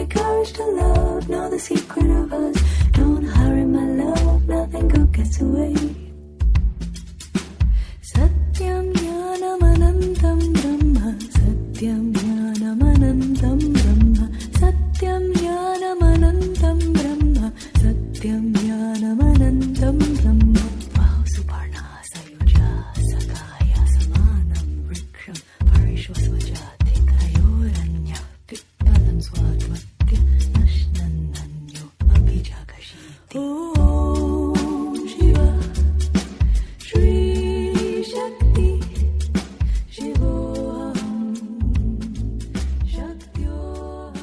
the courage to love, know the secret of us. Don't hurry, my love, nothing good gets away. Satyam jnanam anantam brahma, satyam jnanam anantam brahma, satyam jnanam anantam brahma, satyam jnanam anantam brahma. Vahu suparna sayuja sakaya samanam vriksham parishvasvajati kayoranya pittalam swadvatya nashnananyo abhijakashiti. Om Shiva Shri Shakti Shivoham Shaktyoham.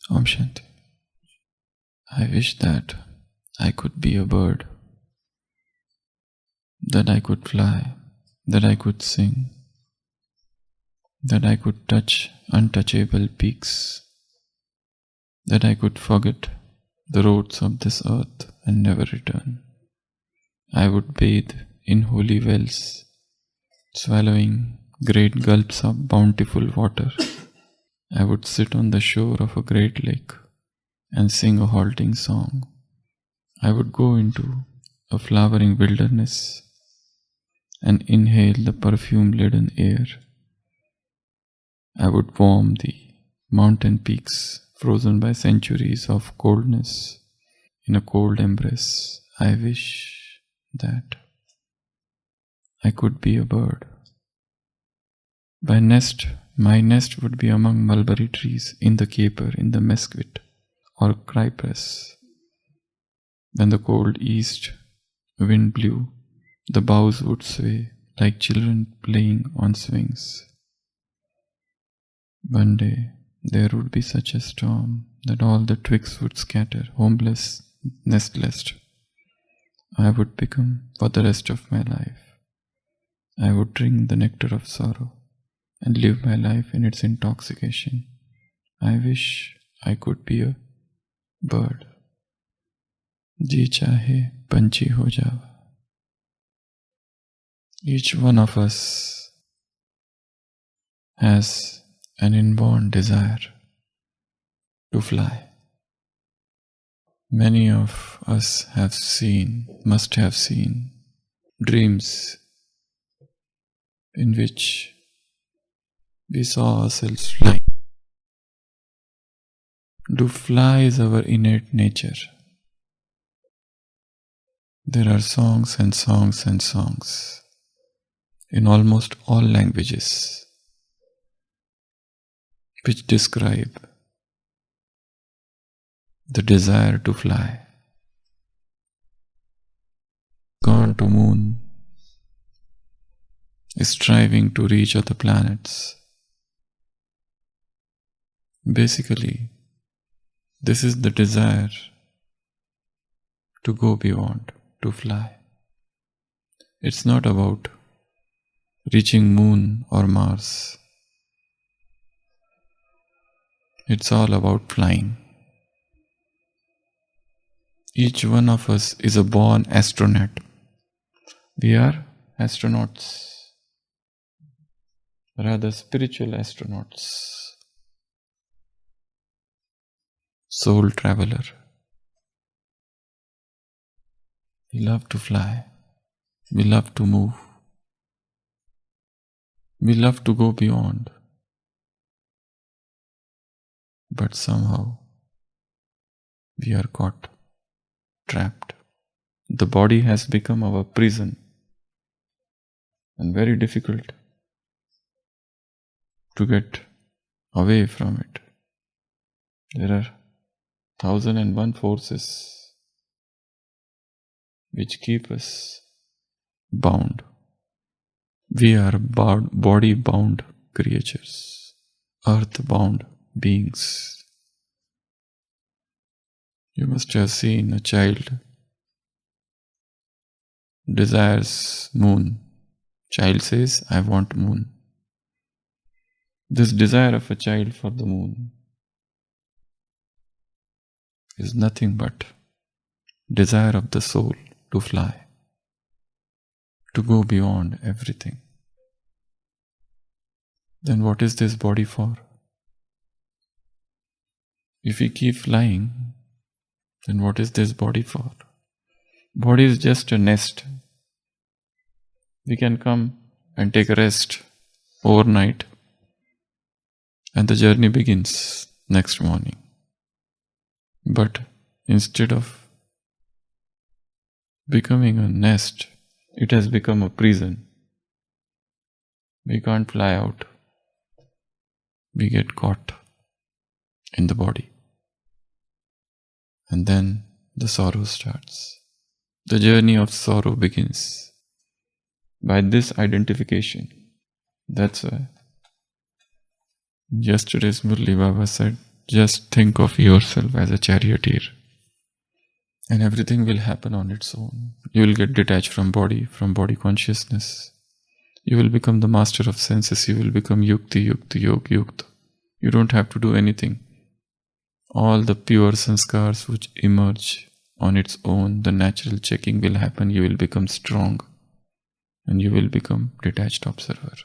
Om Shanti. I wish that I could be a bird, that I could fly, that I could sing, that I could touch untouchable peaks, that I could forget the roads of this earth and never return. I would bathe in holy wells, swallowing great gulps of bountiful water. I would sit on the shore of a great lake and sing a halting song. I would go into a flowering wilderness and inhale the perfume-laden air. I would warm the mountain peaks frozen by centuries of coldness in a cold embrace. I wish that I could be a bird. My nest would be among mulberry trees, in the caper, in the mesquite or cypress. When the cold east wind blew, the boughs would sway like children playing on swings. One day there would be such a storm that all the twigs would scatter, homeless, nestless. I would become for the rest of my life. I would drink the nectar of sorrow and live my life in its intoxication. I wish I could be a bird. जी चाहे पंछी हो जावा. Each one of us has an inborn desire to fly. Many of us must have seen dreams in which we saw ourselves flying. To fly is our innate nature. There are songs and songs and songs in almost all languages which describe the desire to fly. Gone to moon, striving to reach other planets. Basically, this is the desire to go beyond, to fly. It's not about reaching moon or Mars. It's all about flying. Each one of us is a born astronaut. We are astronauts, rather spiritual astronauts. Soul traveler. We love to fly. We love to move. We love to go beyond. But somehow we are caught, trapped. The body has become our prison and very difficult to get away from it. There are 1001 forces which keep us bound. We are body-bound creatures, earth-bound beings. You must have seen a child desires moon. Child says, I want moon. This desire of a child for the moon is nothing but desire of the soul to fly, to go beyond everything. Then what is this body for? If we keep flying, then what is this body for? Body is just a nest. We can come and take a rest overnight, and the journey begins next morning. But instead of becoming a nest, it has become a prison. We can't fly out. We get caught in the body. And then the sorrow starts. The journey of sorrow begins by this identification. That's why yesterday's Murli Baba said, just think of yourself as a charioteer and everything will happen on its own. You will get detached from body consciousness. You will become the master of senses. You will become yukti, yukta. You don't have to do anything. All the pure sanskars which emerge on its own, the natural checking will happen. You will become strong and you will become detached observer.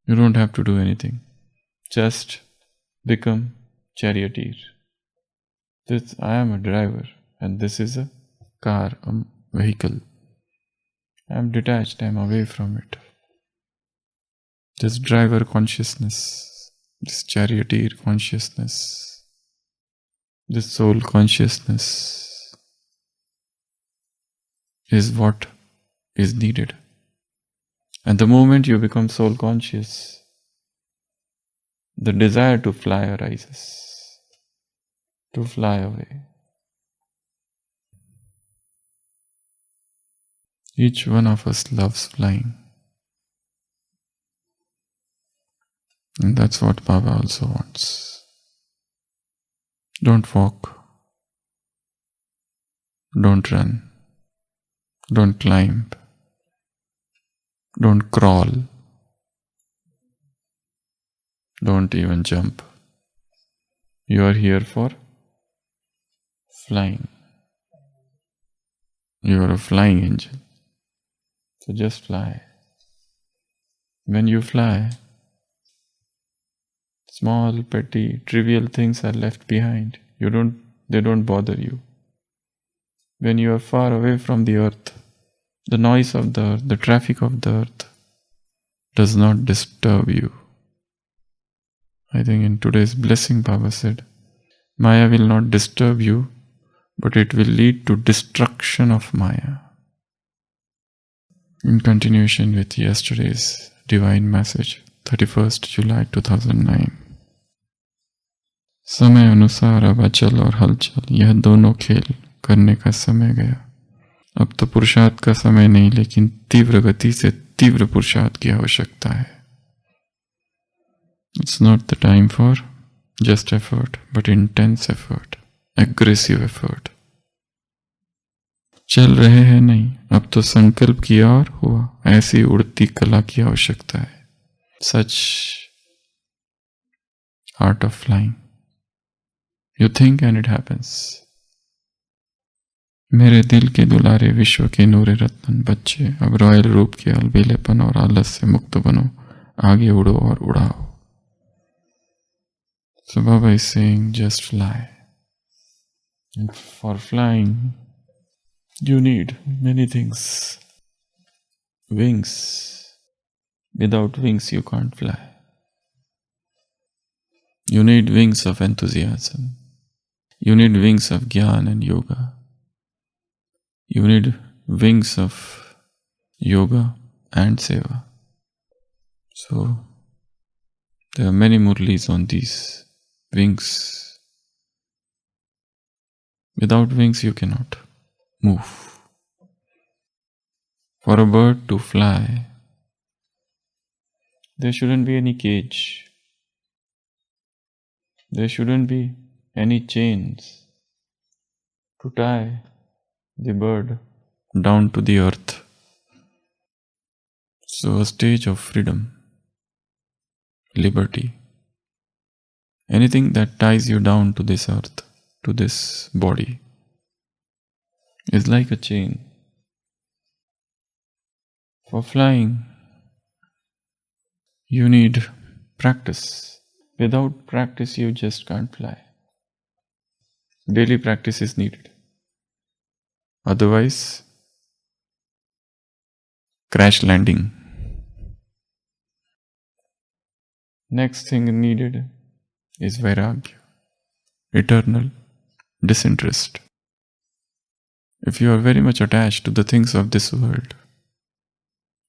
You don't have to do anything. Just become charioteer. I am a driver and this is a car, a vehicle. I am detached, I am away from it. This driver consciousness, this charioteer consciousness, this soul consciousness is what is needed. And the moment you become soul conscious, the desire to fly arises, to fly away. Each one of us loves flying. And that's what Baba also wants. Don't walk. Don't run. Don't climb. Don't crawl. Don't even jump. You are here for flying. You are a flying angel. So just fly. When you fly, small, petty, trivial things are left behind. They don't bother you. When you are far away from the earth, the noise of the earth, the traffic of the earth does not disturb you. I think in today's blessing, Baba said, Maya will not disturb you, but it will lead to destruction of Maya. In continuation with yesterday's divine message, 31st July 2009. समय अनुसार अब अचल और हलचल यह दोनों खेल करने का समय गया. अब तो पुरुषार्थ का समय नहीं, लेकिन तीव्र गति से तीव्र पुरुषार्थ की आवश्यकता है. It's not the time for just effort, but intense effort, aggressive effort. चल रहे हैं नहीं, अब तो संकल्प किया और हुआ. ऐसी उड़ती कला की आवश्यकता है. Such art of flying. You think and it happens. मेरे दिल के दुलारे विश्व के नूरे रत्न बच्चे, अब रॉयल रूप के अलबेलेपन और आलस से मुक्त बनो, आगे उड़ो और उड़ाओ. So Baba is saying, just fly. And for flying, you need many things. Wings. Without wings, you can't fly. You need wings of enthusiasm. You need wings of Gyan and Yoga. You need wings of Yoga and Seva. So, there are many Murlis on these wings. Without wings, you cannot move. For a bird to fly, there shouldn't be any cage. There shouldn't be any chains to tie the bird down to the earth. So a stage of freedom, liberty, anything that ties you down to this earth, to this body, is like a chain. For flying, you need practice. Without practice, you just can't fly. Daily practice is needed. Otherwise, crash landing. Next thing needed is vairagya, eternal disinterest. If you are very much attached to the things of this world,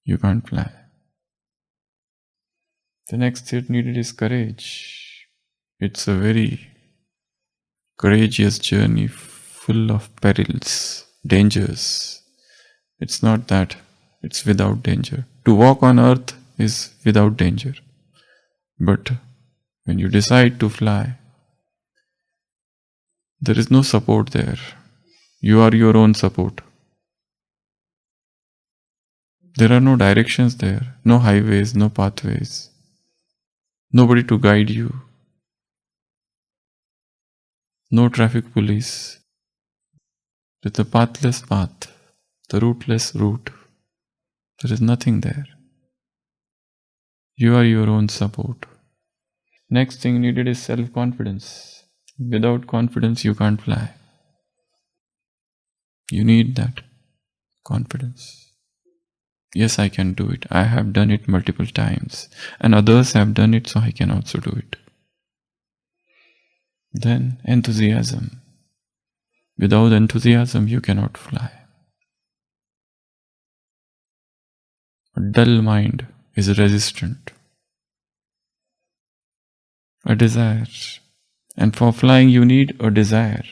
you can't fly. The next thing needed is courage. It's a very courageous journey full of perils, dangers. It's not that it's without danger. To walk on earth is without danger. But when you decide to fly, there is no support there. You are your own support. There are no directions there, no highways, no pathways, nobody to guide you, no traffic police. It's the pathless path, the routeless route. There is nothing there. You are your own support. Next thing needed is self-confidence. Without confidence, you can't fly. You need that confidence. Yes, I can do it. I have done it multiple times. And others have done it, so I can also do it. Then enthusiasm. Without enthusiasm, you cannot fly. A dull mind is resistant. A desire. And for flying, you need a desire.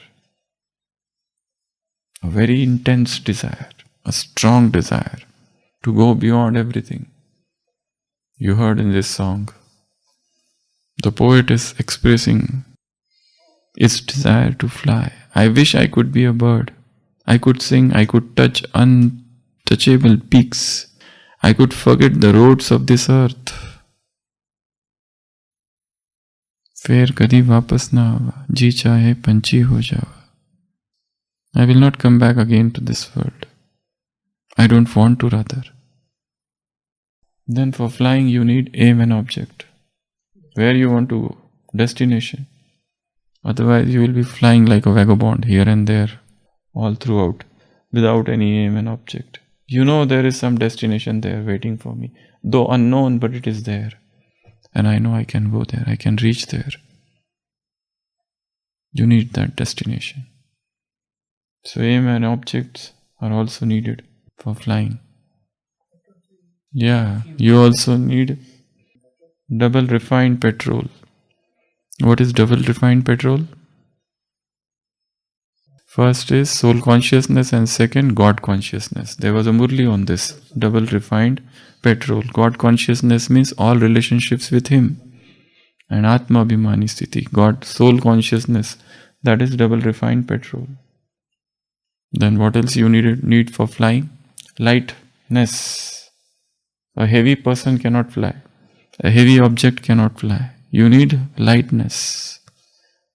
A very intense desire. A strong desire to go beyond everything. You heard in this song, the poet is expressing its desire to fly. I wish I could be a bird. I could sing, I could touch untouchable peaks. I could forget the roads of this earth. फिर कभी वापस ना आवा, जी चाहे पंछी हो जावा. I will not come back again to this world. I don't want to rather. Then for flying you need aim and object. Where you want to go, destination. Otherwise you will be flying like a vagabond here and there, all throughout, without any aim and object. You know there is some destination there waiting for me, though unknown, but it is there. And I know I can go there, I can reach there. You need that destination. So aim and objects are also needed for flying. Yeah, you also need double refined petrol. What is double refined petrol? First is soul consciousness and second God consciousness. There was a Murli on this. Double refined petrol. God consciousness means all relationships with Him. And Atma Abhimani Sthiti. God soul consciousness. That is double refined petrol. Then what else you need for flying? Lightness. A heavy person cannot fly. A heavy object cannot fly. You need lightness.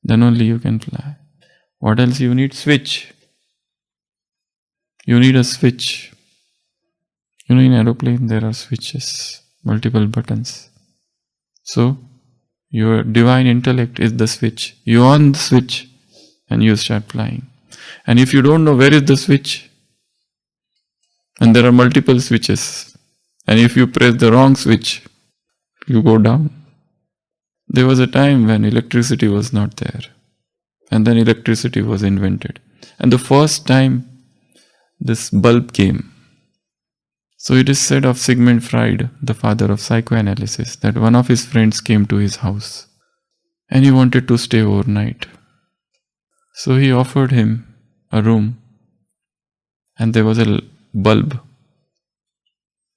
Then only you can fly. What else you need? Switch. You need a switch. You know, in aeroplane there are switches, multiple buttons. So, your divine intellect is the switch. You on the switch and you start flying. And if you don't know where is the switch, and there are multiple switches, and if you press the wrong switch, you go down. There was a time when electricity was not there. And then electricity was invented. And the first time this bulb came. So it is said of Sigmund Freud, the father of psychoanalysis, that one of his friends came to his house. And he wanted to stay overnight. So he offered him a room. And there was a bulb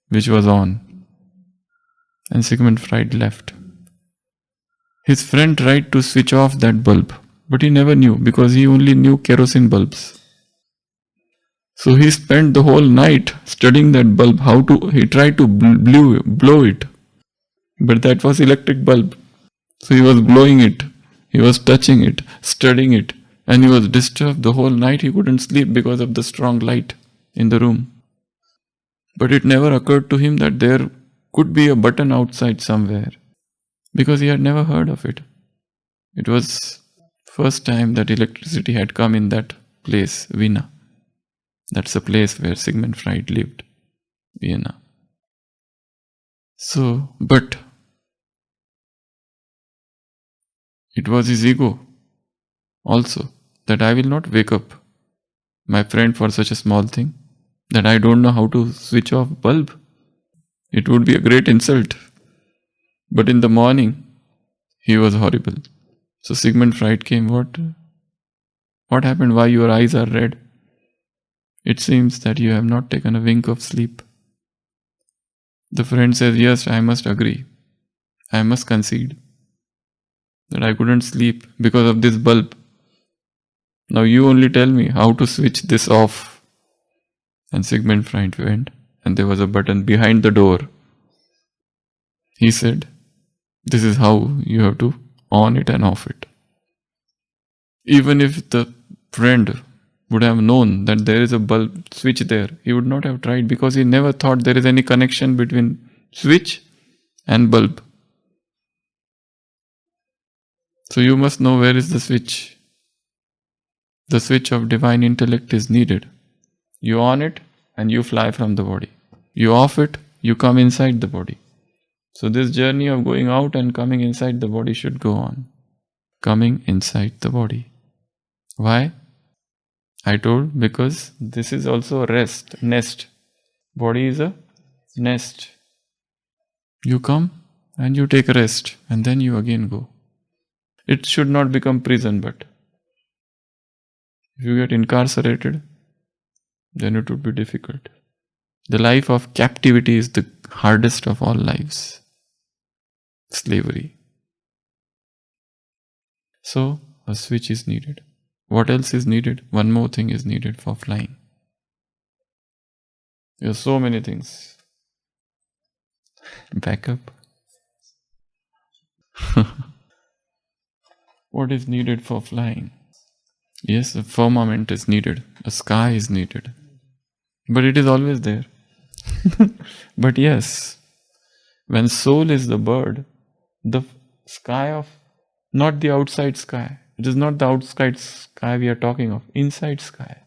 which was on. And Sigmund Freud left. His friend tried to switch off that bulb, but he never knew because he only knew kerosene bulbs. So he spent the whole night studying that bulb, he tried to blow it. But that was electric bulb. So he was blowing it, he was touching it, studying it, and he was disturbed the whole night. He couldn't sleep because of the strong light in the room. But it never occurred to him that there could be a button outside somewhere. because he had never heard of it. It was first time that electricity had come in that place, Vienna. That's the place where Sigmund Freud lived, Vienna. So, but it was his ego also, that I will not wake up my friend for such a small thing, that I don't know how to switch off bulb. It would be a great insult. But in the morning, he was horrible. So Sigmund Freud came, what happened? Why your eyes are red? It seems that you have not taken a wink of sleep. The friend says, yes, I must agree. I must concede that I couldn't sleep because of this bulb. Now you only tell me how to switch this off. And Sigmund Freud went, and there was a button behind the door. He said, this is how you have to on it and off it. Even if the friend would have known that there is a bulb switch there, he would not have tried, because he never thought there is any connection between switch and bulb. So you must know where is the switch. The switch of divine intellect is needed. You on it and you fly from the body. You off it, you come inside the body. So this journey of going out and coming inside the body should go on. Coming inside the body. Why? I told, because this is also a rest, nest. Body is a nest. You come and you take a rest and then you again go. It should not become prison, but if you get incarcerated, then it would be difficult. The life of captivity is the hardest of all lives. Slavery. So, a switch is needed. What else is needed? One more thing is needed for flying. There are so many things. Backup. What is needed for flying? Yes, a firmament is needed. A sky is needed. But it is always there. But yes, when soul is the bird, the sky of, not the outside sky. It is not the outside sky we are talking of. Inside sky.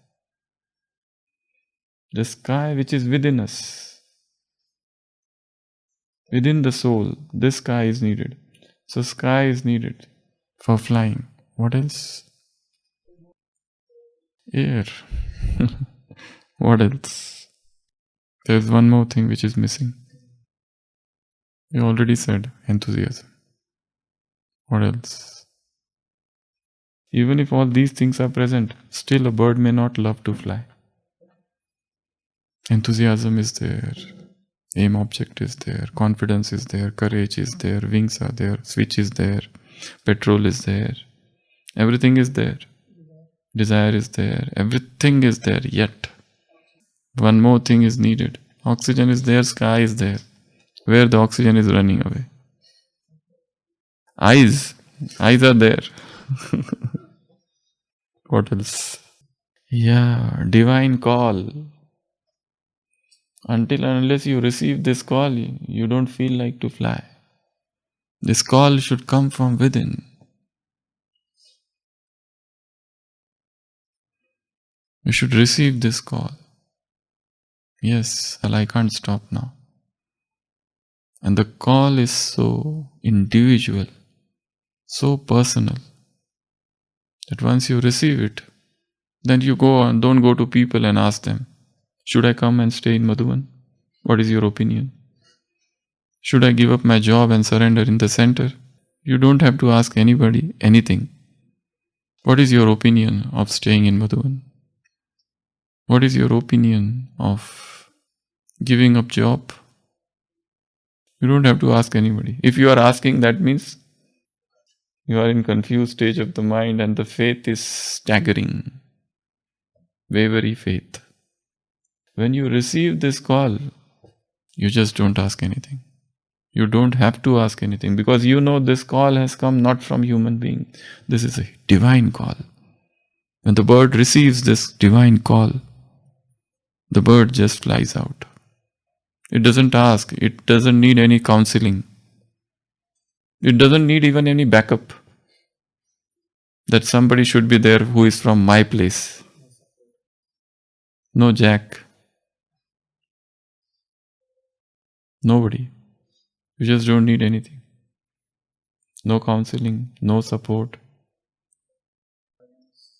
The sky which is within us. Within the soul, this sky is needed. So sky is needed for flying. What else? Air. What else? There's one more thing which is missing. You already said enthusiasm. What else? Even if all these things are present, still a bird may not love to fly. Enthusiasm is there. Aim object is there. Confidence is there. Courage is there. Wings are there. Switch is there. Petrol is there. Everything is there. Desire is there. Everything is there, yet one more thing is needed. Oxygen is there, sky is there. Where the oxygen is running away. Eyes are there. What else? Yeah, divine call. Until and unless you receive this call, you don't feel like to fly. This call should come from within. You should receive this call. Yes, well, I can't stop now. And the call is so individual, so personal, that once you receive it, then you go on, don't go to people and ask them, should I come and stay in Madhuban? What is your opinion? Should I give up my job and surrender in the center? You don't have to ask anybody anything. What is your opinion of staying in Madhuban? What is your opinion of giving up job? You don't have to ask anybody. If you are asking, that means you are in confused stage of the mind and the faith is staggering. Wavery faith. When you receive this call, you just don't ask anything. You don't have to ask anything, because you know this call has come not from human being. This is a divine call. When the bird receives this divine call, the bird just flies out. It doesn't ask. It doesn't need any counseling. It doesn't need even any backup. That somebody should be there who is from my place. No jack. Nobody. You just don't need anything. No counseling, no support,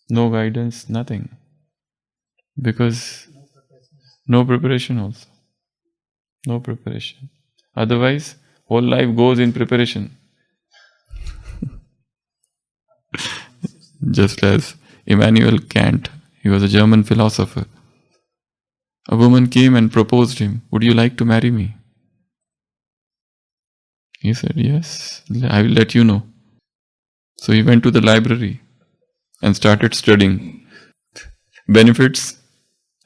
no guidance, nothing. Because no preparation also. No preparation. Otherwise, whole life goes in preparation. Just as Immanuel Kant, he was a German philosopher. A woman came and proposed him, "Would you like to marry me?" He said, "Yes, I will let you know." So he went to the library and started studying benefits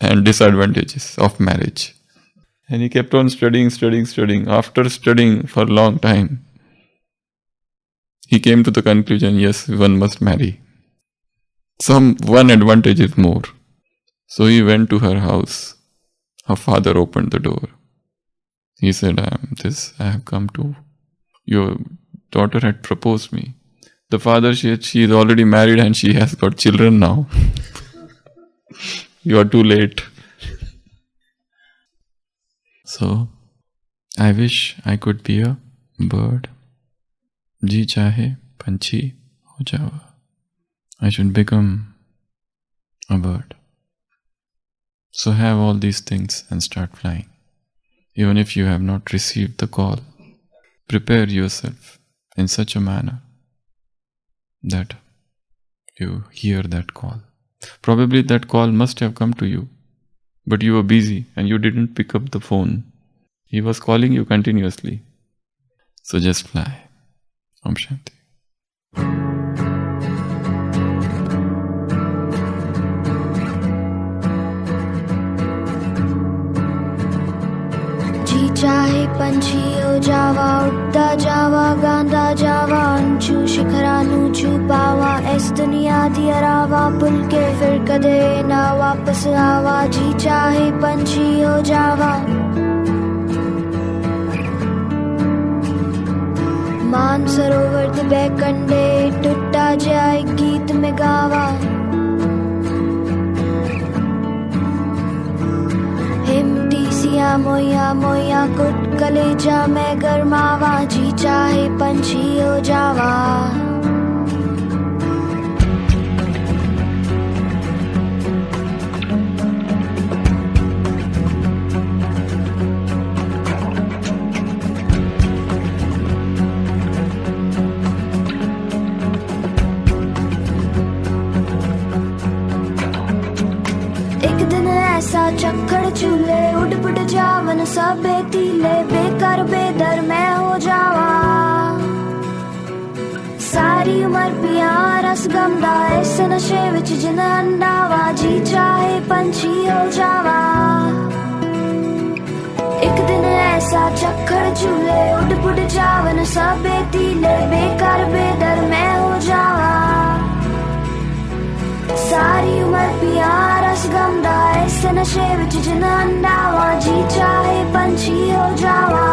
and disadvantages of marriage. And he kept on studying. After studying for a long time, he came to the conclusion, yes, one must marry. One advantage is more. So he went to her house. Her father opened the door. He said, I have come to, your daughter had proposed me. The father said, she is already married and she has got children now. You are too late. So, I wish I could be a bird. जी चाहे पंछी हो जावा. I should become a bird. So have all these things and start flying. Even if you have not received the call, prepare yourself in such a manner that you hear that call. Probably that call must have come to you, but you were busy and you didn't pick up the phone. He was calling you continuously. So just fly. Om Shanti. जी चाहे पंछी हो जावा, उड़ता जावा, गांदा जावा, अंचू शिखरानू छुपावा, इस दुनिया दी अरावा, भुल के फिर कदे ना वापस आवा. जी चाहे पंछी हो जावा, मान सरोवर दे बैकंडे, टुटा जाए गीत में गावा. हिमती सिया मोया मोया कुट कलेजा में गरमावा. जी चाहे पंछी हो जावा. चक्कर चूल्हे उड़ पुट जावन सबे तीले, बेकार बेदर मैं हो जावा. सारी उम्र पिया रस गमदा, इस नशे विच जिन अंडावा. जी चाहे पंछी हो जावा. एक दिन ऐसा चक्कर चूल्हे उड़ पुट जावन सबे तीले, बेकार बेदर मैं हो जावा. सारी उम्र पिया रस गमदा, इस नशे विच जिन अंडावा. जी चाहे पंछी हो जावा.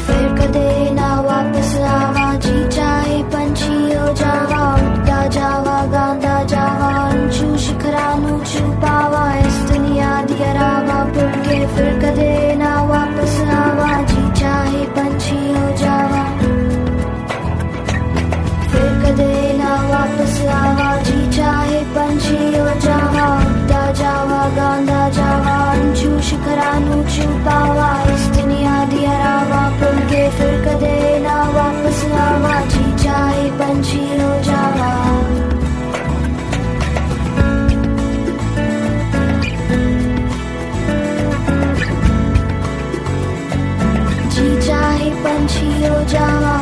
फिर कदे ना वापस आवा. जी चाहे पंछी हो जावा, उड़ता जावा, गांदा जावा, अंचू शिखरानू छुपावा, इस दुनिया दी अरावा, भुल के फिर कदे ना वापस आवा. जी चाहे पंछी हो जावा, फिर कदे ना वापस आवा. जी चाहे पंछी हो जावा, उड़ता जावा, गांदा जावा, अंचू शिखरानू छुपावा, इस दुनिया दी अरावा, भुल के फिर कदे ना वापस आवा. जी चाहे पंछी हो जावा. जी चाहे पंछी हो जावा.